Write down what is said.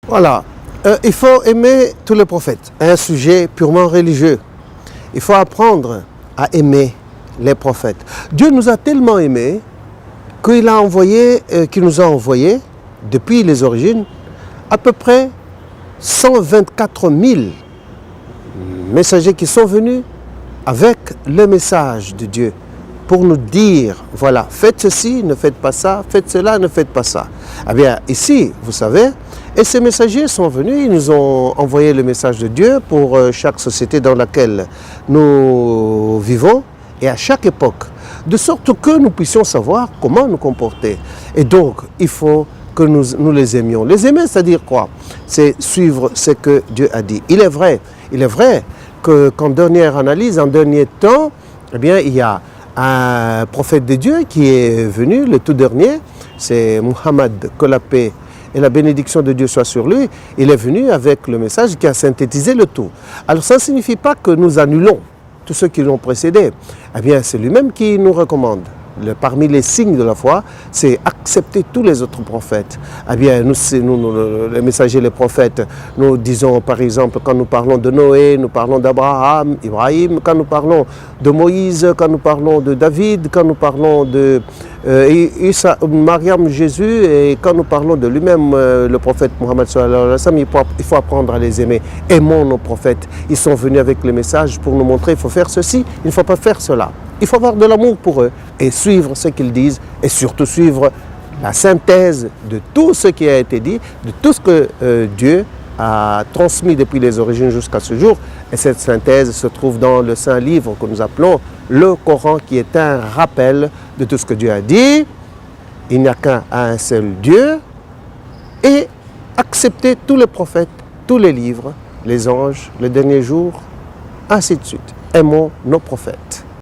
Voilà. Il faut aimer tous les prophètes. Un sujet purement religieux. Il faut apprendre à aimer les prophètes. Dieu nous a tellement aimés qu'il nous a envoyé, depuis les origines, à peu près 124 000 messagers qui sont venus avec le message de Dieu pour nous dire, voilà, faites ceci, ne faites pas ça, faites cela, ne faites pas ça. Eh bien, ici, vous savez, et ces messagers sont venus, ils nous ont envoyé le message de Dieu pour chaque société dans laquelle nous vivons et à chaque époque, de sorte que nous puissions savoir comment nous comporter. Et donc, il faut que nous les aimions. Les aimer, c'est-à-dire quoi? C'est suivre ce que Dieu a dit. Il est vrai qu'en dernière analyse, en dernier temps, eh bien, il y a un prophète de Dieu qui est venu, le tout dernier, c'est Muhammad, que la paix et la bénédiction de Dieu soit sur lui. Il est venu avec le message qui a synthétisé le tout. Alors ça ne signifie pas que nous annulons tous ceux qui l'ont précédé. Eh bien, c'est lui-même qui nous recommande. Parmi les signes de la foi, c'est accepter tous les autres prophètes. Eh bien, nous, les messagers, les prophètes, nous disons par exemple, quand nous parlons de Noé, nous parlons d'Abraham, Ibrahim, quand nous parlons de Moïse, quand nous parlons de David, quand nous parlons de Isa, Mariam, Jésus, et quand nous parlons de lui-même, le prophète Mohammed sallallahu alayhi wa sallam, il faut apprendre à les aimer. Aimons nos prophètes. Ils sont venus avec le message pour nous montrer, il faut faire ceci, il ne faut pas faire cela. Il faut avoir de l'amour pour eux et suivre ce qu'ils disent et surtout suivre la synthèse de tout ce qui a été dit, de tout ce que Dieu a transmis depuis les origines jusqu'à ce jour. Et cette synthèse se trouve dans le saint livre que nous appelons le Coran, qui est un rappel de tout ce que Dieu a dit. Il n'y a qu'un seul Dieu. Et accepter tous les prophètes, tous les livres, les anges, le dernier jour, ainsi de suite. Aimons nos prophètes.